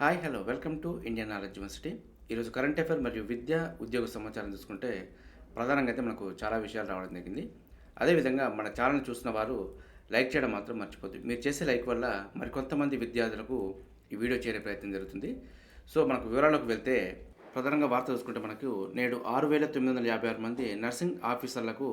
Hi hello welcome to Indian knowledge university. ఈరోజు current affair మరియు విద్య ఉద్యోగ సమాచారం చూసుకుంటే ప్రధానంగా అయితే మనకు చాలా విషయాలు రావడం జరిగింది. అదేవిధంగా మన ఛానల్ చూసిన వారు లైక్ చేయడం మాత్రం మర్చిపోద్దు. మీరు చేసే లైక్ వల్ల మరికొంతమంది విద్యార్థులకు ఈ వీడియో చేరే ప్రయత్నం జరుగుతుంది. సో మనకు వివరాలకు వెళ్తే ప్రధానంగా వార్త చూసుకుంటే మనకు నేడు 6,956 మంది నర్సింగ్ ఆఫీసర్లకు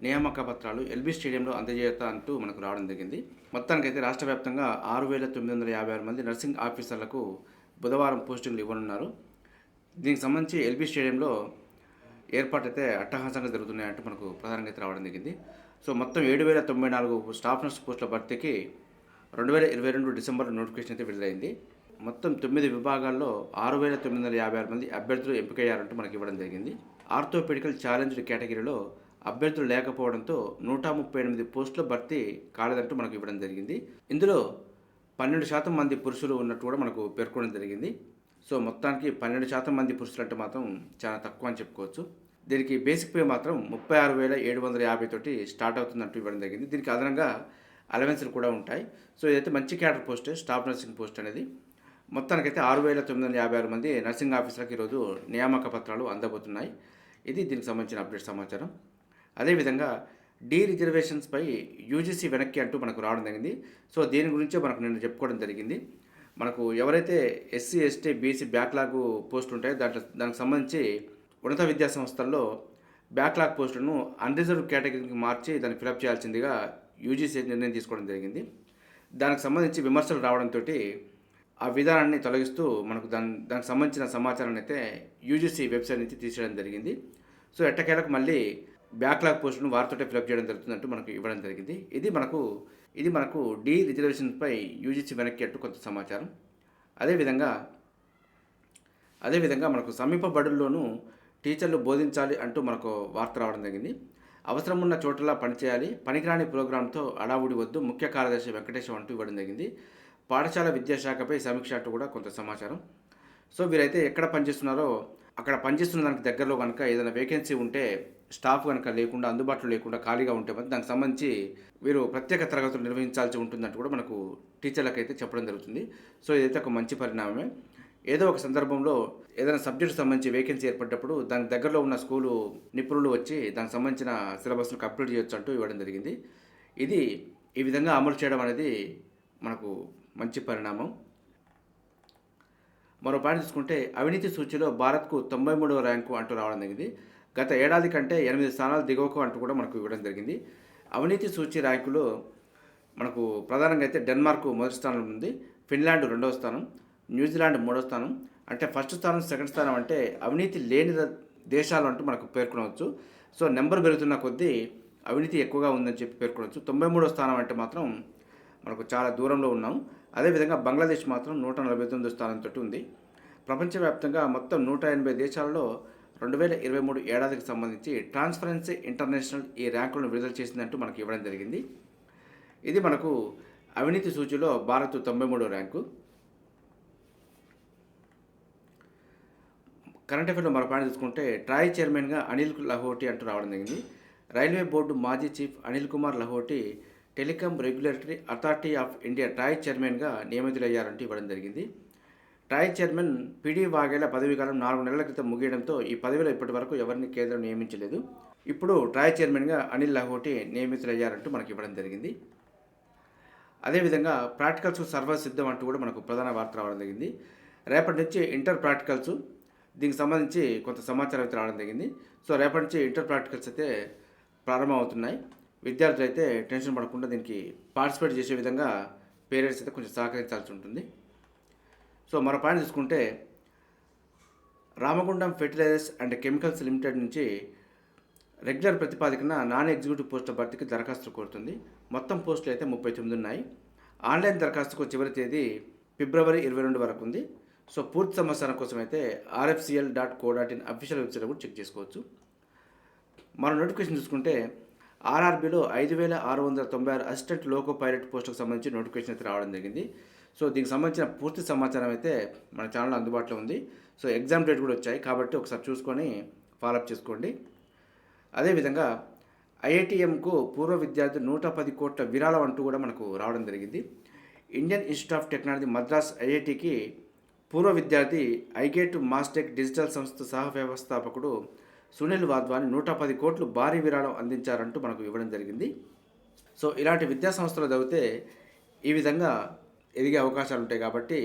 నియామక పత్రాలు ఎల్బీ స్టేడియంలో అందజేయతా అంటూ మనకు రావడం జరిగింది. మొత్తానికైతే రాష్ట్ర వ్యాప్తంగా 6,956 మంది నర్సింగ్ ఆఫీసర్లకు బుధవారం పోస్టింగ్లు ఇవ్వనున్నారు. దీనికి సంబంధించి ఎల్బీ స్టేడియంలో ఏర్పాటు అయితే అట్టహాసంగా జరుగుతున్నాయంటూ మనకు ప్రధానంగా అయితే రావడం జరిగింది. సో మొత్తం 7,094 స్టాఫ్ నర్స్ పోస్టుల భర్తీకి 2022 డిసెంబర్ నోటిఫికేషన్ అయితే విడుదలైంది. మొత్తం 9 విభాగాల్లో 6,956 మంది అభ్యర్థులు ఎంపికయ్యారంటూ మనకి ఇవ్వడం జరిగింది. ఆర్థోపెడికల్ ఛాలెంజ్డ్ కేటగిరీలో అభ్యర్థులు లేకపోవడంతో 138 పోస్టుల భర్తీ కాలేదంటూ మనకు ఇవ్వడం జరిగింది. ఇందులో 12% మంది పురుషులు ఉన్నట్టు కూడా మనకు పేర్కొనడం జరిగింది. సో మొత్తానికి 12% మంది పురుషులు అంటే మాత్రం చాలా తక్కువ అని చెప్పుకోవచ్చు. దీనికి బేసిక్ పే మాత్రం 36,750 తోటి స్టార్ట్ అవుతుందంటూ ఇవ్వడం జరిగింది. దీనికి అదనంగా అలవెన్స్లు కూడా ఉంటాయి. సో ఇదైతే మంచి క్యాడర్ పోస్టే, స్టాఫ్ నర్సింగ్ పోస్ట్ అనేది. మొత్తానికైతే 6,956 మంది నర్సింగ్ ఆఫీసర్లకు ఈరోజు నియామక పత్రాలు అందబోతున్నాయి. ఇది దీనికి సంబంధించిన అప్డేట్ సమాచారం. అదేవిధంగా డీ రిజర్వేషన్స్పై యూజీసీ వెనక్కి అంటూ మనకు రావడం జరిగింది. సో దీని గురించే మనకు నేను చెప్పుకోవడం జరిగింది. మనకు ఎవరైతే ఎస్సీ ఎస్టీ బీసీ బ్యాక్లాగ్ పోస్టులు ఉంటాయో దానికి సంబంధించి ఉన్నత విద్యా సంస్థల్లో బ్యాక్లాగ్ పోస్టులను అన్రిజర్వ్ కేటగిరీకి మార్చి దాన్ని ఫిలప్ చేయాల్సిందిగా యూజీసీ నిర్ణయం తీసుకోవడం జరిగింది. దానికి సంబంధించి విమర్శలు రావడంతో ఆ విధానాన్ని తొలగిస్తూ మనకు దానికి సంబంధించిన సమాచారాన్ని అయితే యూజీసీ వెబ్సైట్ నుంచి తీసేయడం జరిగింది. సో ఎట్టకేలకు మళ్ళీ బ్యాక్లాగ్ పోస్టును వారితోటే ఫిలప్ చేయడం జరుగుతుందంటూ మనకు ఇవ్వడం జరిగింది. ఇది మనకు డీ రిజర్వేషన్పై యూజీసీ వెనక్కి అంటూ కొంత సమాచారం. అదేవిధంగా మనకు సమీప బడుల్లోనూ టీచర్లు బోధించాలి అంటూ మనకు వార్త రావడం జరిగింది. అవసరం ఉన్న చోటలా పనిచేయాలి, పనికిరాని ప్రోగ్రాంతో అడావుడి వద్దు, ముఖ్య కార్యదర్శి వెంకటేశం అంటూ ఇవ్వడం జరిగింది. పాఠశాల విద్యాశాఖపై సమీక్ష అంటూ కూడా కొంత సమాచారం. సో వీరైతే ఎక్కడ పనిచేస్తున్నారో అక్కడ పనిచేస్తున్న దానికి దగ్గరలో కనుక ఏదైనా వేకెన్సీ ఉంటే, స్టాఫ్ కనుక లేకుండా, అందుబాటులో లేకుండా ఖాళీగా ఉంటే దానికి సంబంధించి వీరు ప్రత్యేక తరగతులు నిర్వహించాల్సి ఉంటుందంటూ కూడా మనకు టీచర్లకు అయితే చెప్పడం జరుగుతుంది. సో ఇదైతే ఒక మంచి పరిణామమే. ఏదో ఒక సందర్భంలో ఏదైనా సబ్జెక్టు సంబంధించి వేకెన్సీ ఏర్పడ్డప్పుడు దానికి దగ్గరలో ఉన్న స్కూలు నిపుణులు వచ్చి దానికి సంబంధించిన సిలబస్ను కంప్లీట్ చేయొచ్చు అంటూ ఇవ్వడం జరిగింది. ఇది ఈ విధంగా అమలు చేయడం అనేది మనకు మంచి పరిణామం. మరో పాయింట్ చూసుకుంటే అవినీతి సూచీలో భారత్కు 93వ ర్యాంకు అంటూ రావడం జరిగింది. గత ఏడాది కంటే 8 స్థానాలు దిగువకు అంటూ కూడా మనకు ఇవ్వడం జరిగింది. అవినీతి సూచీ ర్యాంకులో మనకు ప్రధానంగా అయితే డెన్మార్క్ మొదటి స్థానంలో ఉంది, ఫిన్లాండ్ రెండవ స్థానం, న్యూజిలాండ్ మూడవ స్థానం. అంటే ఫస్ట్ స్థానం సెకండ్ స్థానం అంటే అవినీతి లేని దేశాలు అంటూ మనకు పేర్కొనవచ్చు. సో నెంబర్ పెరుగుతున్న కొద్దీ అవినీతి ఎక్కువగా ఉందని చెప్పి పేర్కొనవచ్చు. 93వ స్థానం అంటే మాత్రం మనకు చాలా దూరంలో ఉన్నాం. అదేవిధంగా బంగ్లాదేశ్ మాత్రం 149వ స్థానంతో ఉంది. ప్రపంచవ్యాప్తంగా మొత్తం 180 దేశాలలో 2023 ఏడాదికి సంబంధించి ట్రాన్స్పరెన్సీ ఇంటర్నేషనల్ ఈ ర్యాంకులను విడుదల చేసిందంటూ మనకి ఇవ్వడం జరిగింది. ఇది మనకు అవినీతి సూచీలో భారత్ 93వ ర్యాంకు. కరెంట్ అఫైర్లో మరో పాయింట్ చూసుకుంటే ట్రాయ్ చైర్మన్గా అనిల్ లహోటి అంటూ రావడం జరిగింది. రైల్వే బోర్డు మాజీ chief Anil Kumar Lahoti telecom regulatory authority of India Troy చైర్మన్గా నియమితులయ్యారంటూ ఇవ్వడం జరిగింది. ట్రాయ్ చైర్మన్ పిడి వాఘేలా పదవీకాలం 4 నెలల క్రితం ముగియడంతో ఈ పదవిలో ఇప్పటి వరకు ఎవరిని కేంద్రం నియమించలేదు. ఇప్పుడు ట్రాయ్ చైర్మన్గా అనిల్ లహోటి నియమితులయ్యారంటూ మనకి ఇవ్వడం జరిగింది. అదేవిధంగా ప్రాక్టికల్స్ సర్వర్ సిద్ధం అంటూ కూడా మనకు ప్రధాన వార్త రావడం జరిగింది. రేపటి నుంచి ఇంటర్ ప్రాక్టికల్స్, దీనికి సంబంధించి కొంత సమాచారం అయితే రావడం జరిగింది. సో రేపటి నుంచి ఇంటర్ ప్రాక్టికల్స్ అయితే ప్రారంభం అవుతున్నాయి. విద్యార్థులు అయితే టెన్షన్ పడకుండా దీనికి పార్టిసిపేట్ చేసే విధంగా పేరెంట్స్ అయితే కొంచెం సహకరించాల్సి ఉంటుంది. సో మరో పాయింట్ చూసుకుంటే Ramagundam fertilizers and chemicals limited నుంచి రెగ్యులర్ ప్రతిపాదికన నాన్ ఎగ్జిక్యూటివ్ పోస్టుల భర్తీకి దరఖాస్తులు కోరుతుంది. మొత్తం పోస్టులు అయితే 39 ఉన్నాయి. ఆన్లైన్ దరఖాస్తుకు చివరి తేదీ ఫిబ్రవరి 22 వరకు ఉంది. సో పూర్తి సమాచారం కోసం అయితే rfcl.co.in అఫీషియల్ వెబ్సైట్ కూడా చెక్ చేసుకోవచ్చు. మరో నోటిఫికేషన్ చూసుకుంటే ఆర్ఆర్బీలో 5,696 అసిస్టెంట్ లోకో పైలట్ పోస్టులకు సంబంధించి నోటిఫికేషన్ అయితే రావడం జరిగింది. సో దీనికి సంబంధించిన పూర్తి సమాచారం అయితే మన ఛానల్లో అందుబాటులో ఉంది. సో ఎగ్జామ్ డేట్ కూడా వచ్చాయి కాబట్టి ఒకసారి చూసుకొని ఫాలోఅప్ చేసుకోండి. అదేవిధంగా ఐఐటిఎంకు పూర్వ విద్యార్థి 110 కోట్ల విరాళం అంటూ కూడా మనకు రావడం జరిగింది. Indian Institute of Technology Madras ఐఐటికి పూర్వ విద్యార్థి ఐగేట్ మాస్టెక్ డిజిటల్ సంస్థ సహ వ్యవస్థాపకుడు సునీల్ వాధ్వాని 110 కోట్లు భారీ విరాళం అందించారంటూ మనకు ఇవ్వడం జరిగింది. సో ఇలాంటి విద్యా సంస్థలు చదివితే ఈ విధంగా ఎదిగే అవకాశాలు ఉంటాయి కాబట్టి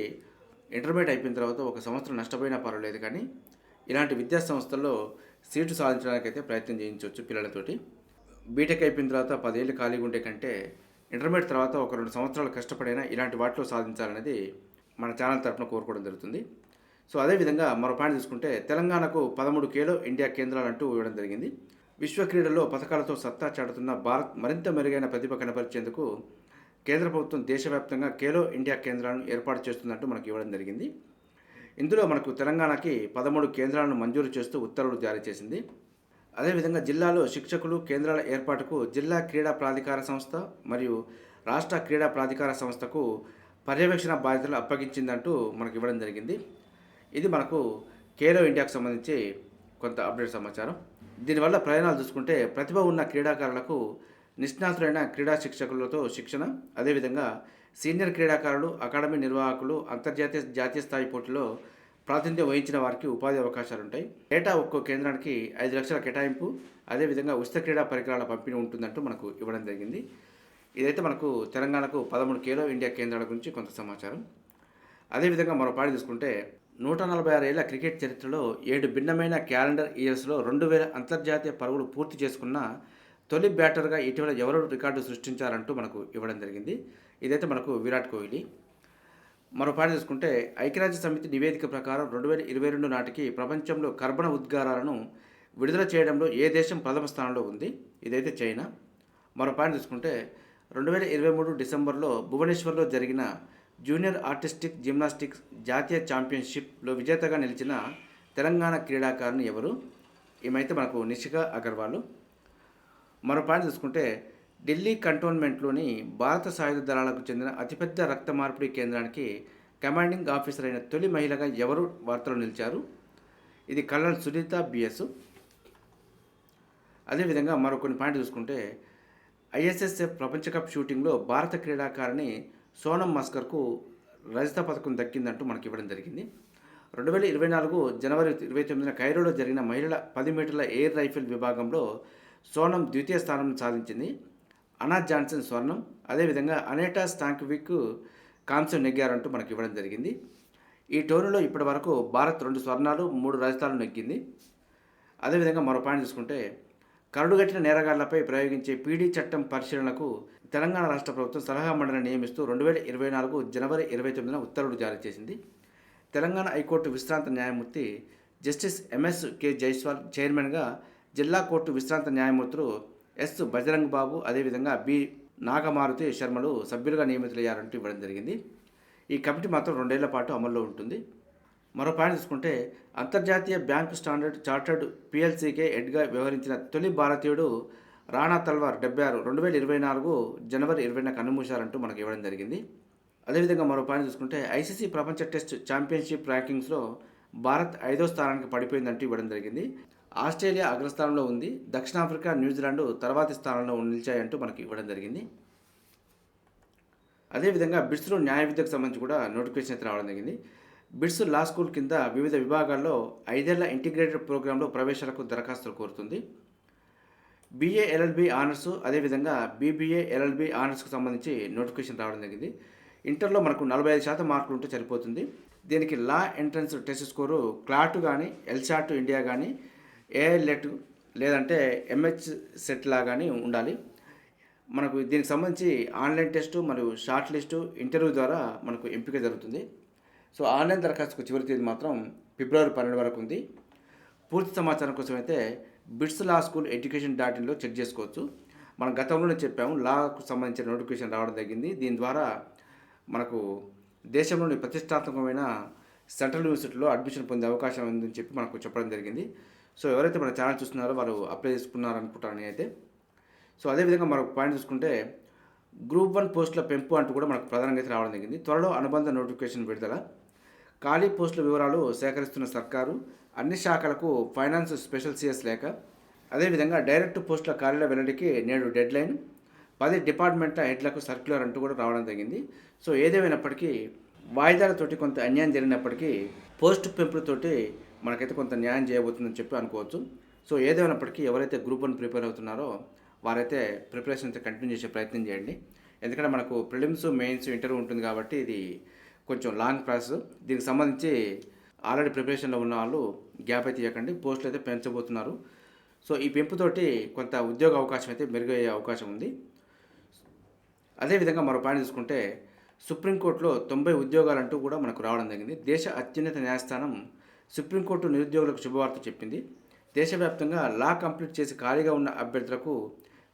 ఇంటర్మీడియట్ అయిపోయిన తర్వాత ఒక సంవత్సరం నష్టపోయినా పర్వాలేదు, కానీ ఇలాంటి విద్యా సంస్థల్లో సీటు సాధించడానికైతే ప్రయత్నం చేయించవచ్చు పిల్లలతోటి. బీటెక్ అయిపోయిన తర్వాత 10 ఏళ్ళు ఖాళీగా ఉండే కంటే ఇంటర్మీడియట్ తర్వాత ఒక 2 సంవత్సరాలు కష్టపడైనా ఇలాంటి వాటిలో సాధించాలనేది మన ఛానల్ తరఫున కోరుకోవడం జరుగుతుంది. సో అదేవిధంగా మరో పాయింట్ తీసుకుంటే తెలంగాణకు 13 ఖేలో ఇండియా కేంద్రాలంటూ ఇవ్వడం జరిగింది. విశ్వ క్రీడల్లో పథకాలతో సత్తా చాటుతున్న భారత్ మరింత మెరుగైన ప్రతిభ కనబరిచేందుకు కేంద్ర ప్రభుత్వం దేశవ్యాప్తంగా ఖేలో ఇండియా కేంద్రాలను ఏర్పాటు చేస్తుందంటూ మనకు ఇవ్వడం జరిగింది. ఇందులో మనకు తెలంగాణకి 13 కేంద్రాలను మంజూరు చేస్తూ ఉత్తర్వులు జారీ చేసింది. అదేవిధంగా జిల్లాలో శిక్షకులు కేంద్రాల ఏర్పాటుకు జిల్లా క్రీడా ప్రాధికార సంస్థ మరియు రాష్ట్ర క్రీడా ప్రాధికార సంస్థకు పర్యవేక్షణ బాధ్యతలు అప్పగించిందంటూ మనకు ఇవ్వడం జరిగింది. ఇది మనకు ఖేలో ఇండియాకు సంబంధించి కొంత అప్డేట్ సమాచారం. దీనివల్ల ప్రయోజనాలు చూసుకుంటే ప్రతిభ ఉన్న క్రీడాకారులకు నిష్ణాతులైన క్రీడా శిక్షకులతో శిక్షణ, అదేవిధంగా సీనియర్ క్రీడాకారులు, అకాడమీ నిర్వాహకులు, అంతర్జాతీయ జాతీయ స్థాయి పోటీలో ప్రాతినిధ్యం వహించిన వారికి ఉపాధి అవకాశాలు ఉంటాయి. ఏటా ఒక్కో కేంద్రానికి 5 లక్షల కేటాయింపు, అదేవిధంగా ఉచిత క్రీడా పరికరాల పంపిణీ ఉంటుందంటూ మనకు ఇవ్వడం జరిగింది. ఇదైతే మనకు తెలంగాణకు 13 ఖేలో ఇండియా కేంద్రాల గురించి కొంత సమాచారం. అదేవిధంగా మరో పాయింట్ తీసుకుంటే 146 ఏళ్ల క్రికెట్ చరిత్రలో 7 భిన్నమైన క్యాలెండర్ ఇయర్స్లో 2000 అంతర్జాతీయ పరుగులు పూర్తి చేసుకున్న తొలి బ్యాటర్గా ఇటీవల ఎవరు రికార్డు సృష్టించారంటూ మనకు ఇవ్వడం జరిగింది. ఇదైతే మనకు విరాట్ కోహ్లీ. మరో పాయింట్ తీసుకుంటే ఐక్యరాజ్య సమితి నివేదిక ప్రకారం 2022 నాటికి ప్రపంచంలో కర్బన ఉద్గారాలను విడుదల చేయడంలో ఏ దేశం ప్రథమ స్థానంలో ఉంది? ఇదైతే చైనా. మరో పాయింట్ తీసుకుంటే 2023 డిసెంబర్లో భువనేశ్వర్లో జరిగిన జూనియర్ ఆర్టిస్టిక్ జిమ్నాస్టిక్స్ జాతీయ ఛాంపియన్షిప్లో విజేతగా నిలిచిన తెలంగాణ క్రీడాకారిణి ఎవరు? ఈమెయితే మనకు నిషికా అగర్వాల్. మరో పాయింట్ చూసుకుంటే ఢిల్లీ కంటోన్మెంట్లోని భారత సాయుధ దళాలకు చెందిన అతిపెద్ద రక్త మార్పిడి కేంద్రానికి కమాండింగ్ ఆఫీసర్ అయిన తొలి మహిళగా ఎవరు వార్తలు నిలిచారు? ఇది కల్నల్ సునీత బిఎస్. అదేవిధంగా మరో కొన్ని పాయింట్ చూసుకుంటే ఐఎస్ఎస్ఎఫ్ ప్రపంచ కప్ షూటింగ్లో భారత క్రీడాకారిణి సోనం మస్కర్కు రజత పథకం దక్కిందంటూ మనకి ఇవ్వడం జరిగింది. 2024 జనవరి 29న కైరోలో జరిగిన మహిళల 10 మీటర్ల ఎయిర్ రైఫిల్ విభాగంలో సోనం ద్వితీయ స్థానం సాధించింది. అనా జాన్సన్ స్వర్ణం, అదేవిధంగా అనేటా స్టాంక్విక్ కాంస్యం నెగ్గారంటూ మనకి ఇవ్వడం జరిగింది. ఈ టోర్నీలో ఇప్పటి వరకు భారత్ 2 స్వర్ణాలు 3 రజతాలు నెగ్గింది. అదేవిధంగా మరో పాయింట్ చూసుకుంటే కరడుగట్టిన నేరగాళ్లపై ప్రయోగించే పీడీ చట్టం పరిశీలనకు తెలంగాణ రాష్ట్ర ప్రభుత్వం సలహా మండలిని నియమిస్తూ 2024 జనవరి 29న ఉత్తర్వులు జారీ చేసింది. తెలంగాణ హైకోర్టు విశ్రాంత న్యాయమూర్తి జస్టిస్ ఎంఎస్ కె జైస్వాల్ చైర్మన్గా, జిల్లా కోర్టు విశ్రాంత న్యాయమూర్తులు ఎస్ బజరంగ్ బాబు, అదేవిధంగా బి నాగమారుతి శర్మలు సభ్యులుగా నియమితులయ్యారంటూ ఇవ్వడం జరిగింది. ఈ కమిటీ మాత్రం 2 ఏళ్ల పాటు అమల్లో ఉంటుంది. మరో పాయింట్ తీసుకుంటే అంతర్జాతీయ బ్యాంకు స్టాండర్డ్ చార్టర్డ్ పిఎల్సీకే హెడ్గా వ్యవహరించిన తొలి భారతీయుడు రాణా తల్వార్ 76 2024 జనవరి 20న కన్నుమూశారంటూ మనకు ఇవ్వడం జరిగింది. అదేవిధంగా మరో పాయింట్ చూసుకుంటే ఐసీసీ ప్రపంచ టెస్ట్ ఛాంపియన్షిప్ ర్యాంకింగ్స్లో భారత్ 5వ స్థానానికి పడిపోయిందంటూ ఇవ్వడం జరిగింది. ఆస్ట్రేలియా అగ్రస్థానంలో ఉంది, దక్షిణాఫ్రికా, న్యూజిలాండ్ తర్వాతి స్థానంలో నిలిచాయంటూ మనకి ఇవ్వడం జరిగింది. అదేవిధంగా బిట్స్లో న్యాయ విద్యకు సంబంధించి కూడా నోటిఫికేషన్ అయితే రావడం జరిగింది. బిట్స్ లా స్కూల్ కింద వివిధ విభాగాల్లో 5 ఏళ్ల ఇంటిగ్రేటెడ్ ప్రోగ్రాంలో ప్రవేశాలకు దరఖాస్తులు కోరుతుంది. బీఏ ఎల్ఎల్బి ఆనర్స్, అదేవిధంగా బీబీఏ ఎల్ఎల్బి ఆనర్స్కు సంబంధించి నోటిఫికేషన్ రావడం జరిగింది. ఇంటర్లో మనకు 45% మార్కులు ఉంటే సరిపోతుంది. దీనికి లా ఎంట్రన్స్ టెస్ట్ స్కోరు క్లాట్ కానీ, ఎల్సాట్ ఇండియా కానీ, ఏఎల్ఎట్ లేదంటే ఎంహెచ్ సెట్ లా కానీ ఉండాలి. మనకు దీనికి సంబంధించి ఆన్లైన్ టెస్టు మరియు షార్ట్ లిస్టు ఇంటర్వ్యూ ద్వారా మనకు ఎంపిక జరుగుతుంది. సో ఆన్లైన్ దరఖాస్తుకు చివరి తేదీ మాత్రం ఫిబ్రవరి 12 వరకు ఉంది. పూర్తి సమాచారం కోసం అయితే బిట్స్ లా స్కూల్ education.inలో చెక్ చేసుకోవచ్చు. మనం గతంలోనే చెప్పాము, లాకు సంబంధించిన నోటిఫికేషన్ రావడం జరిగింది. దీని ద్వారా మనకు దేశంలోని ప్రతిష్టాత్మకమైన సెంట్రల్ యూనివర్సిటీలో అడ్మిషన్ పొందే అవకాశం ఉందని చెప్పి మనకు చెప్పడం జరిగింది. సో ఎవరైతే మన ఛానల్ చూస్తున్నారో వారు అప్లై చేసుకున్నారనుకుంటారని అయితే. సో అదేవిధంగా మరొక పాయింట్ చూసుకుంటే గ్రూప్ 1 పోస్టుల పెంపు అంటూ కూడా మనకు ప్రధానంగా అయితే రావడం జరిగింది. త్వరలో అనుబంధ నోటిఫికేషన్ విడుదల. ఖాళీ పోస్టుల వివరాలు సేకరిస్తున్న సర్కారు, అన్ని శాఖలకు ఫైనాన్స్ స్పెషల్ సిఎస్ లేఖ. అదేవిధంగా డైరెక్ట్ పోస్టుల ఖాళీల వెల్లడికి నేడు డెడ్లైన్. 10 డిపార్ట్మెంట్ల హెడ్లకు సర్క్యులర్ అంటూ కూడా రావడం జరిగింది. సో ఏదేమైనప్పటికీ వాయిదాలతోటి కొంత అన్యాయం జరిగినప్పటికీ పోస్ట్ పెంపులతోటి మనకైతే కొంత న్యాయం చేయబోతుందని చెప్పి అనుకోవచ్చు. సో ఏదేమైనప్పటికీ ఎవరైతే గ్రూప్ 1 ప్రిపేర్ అవుతున్నారో వారైతే ప్రిపరేషన్ అయితే కంటిన్యూ చేసే ప్రయత్నం చేయండి. ఎందుకంటే మనకు ప్రిలిమ్స్, మెయిన్స్, ఇంటర్వ్యూ ఉంటుంది కాబట్టి ఇది కొంచెం లాంగ్ ప్రాసెస్. దీనికి సంబంధించి ఆల్రెడీ ప్రిపరేషన్లో ఉన్న వాళ్ళు గ్యాప్ అయితే ఇవ్వకండి. పోస్టులు అయితే పెంచబోతున్నారు. సో ఈ పెంపుతోటి కొంత ఉద్యోగ అవకాశం అయితే మెరుగయ్యే అవకాశం ఉంది. అదేవిధంగా మరో పాయింట్ చూసుకుంటే సుప్రీంకోర్టులో 90 ఉద్యోగాలంటూ కూడా మనకు రావడం జరిగింది. దేశ అత్యున్నత న్యాయస్థానం సుప్రీంకోర్టు నిరుద్యోగులకు శుభవార్త చెప్పింది. దేశవ్యాప్తంగా లా కంప్లీట్ చేసి ఖాళీగా ఉన్న అభ్యర్థులకు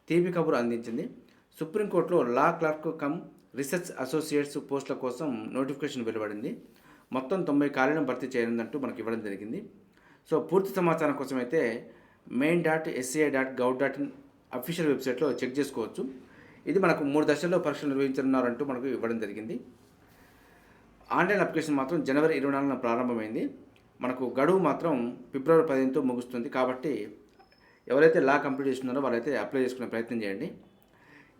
తీపి కబురు అందించింది. సుప్రీంకోర్టులో లా క్లర్క్ కమ్ రీసెర్చ్ అసోసియేట్స్ పోస్టుల కోసం నోటిఫికేషన్ వెలువడింది. మొత్తం 90 ఖాళీలను భర్తీ చేయనుందంటూ మనకి ఇవ్వడం జరిగింది. సో పూర్తి సమాచారం కోసం అయితే main.sci.gov.in అఫీషియల్ వెబ్సైట్లో చెక్ చేసుకోవచ్చు. ఇది మనకు 3 దశల్లో పరీక్షలు నిర్వహించనున్నారంటూ మనకు ఇవ్వడం జరిగింది. ఆన్లైన్ అప్లికేషన్ మాత్రం జనవరి 24న ప్రారంభమైంది. మనకు గడువు మాత్రం ఫిబ్రవరి 15తో ముగుస్తుంది. కాబట్టి ఎవరైతే లా కంప్లీట్ చేస్తున్నారో వాళ్ళైతే అప్లై చేసుకునే ప్రయత్నం చేయండి.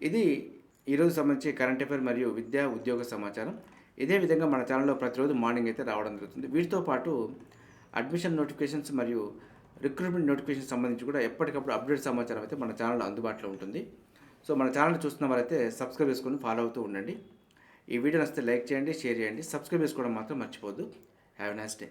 ఇది ఈరోజు సంబంధించి కరెంట్ అఫైర్ మరియు విద్యా ఉద్యోగ సమాచారం. ఇదే విధంగా మన ఛానల్లో ప్రతిరోజు మార్నింగ్ అయితే రావడం జరుగుతుంది. వీటితో పాటు అడ్మిషన్ నోటిఫికేషన్స్ మరియు రిక్రూట్మెంట్ నోటిఫికేషన్ సంబంధించి కూడా ఎప్పటికప్పుడు అప్డేట్ సమాచారం అయితే మన ఛానల్లో అందుబాటులో ఉంటుంది. సో మన ఛానల్ చూస్తున్న వారైతే సబ్స్క్రైబ్ చేసుకొని ఫాలో అవుతూ ఉండండి. ఈ వీడియో నచ్చితే లైక్ చేయండి, షేర్ చేయండి, సబ్స్క్రైబ్ చేసుకోవడం మాత్రం మర్చిపోవద్దు. Have a nice day.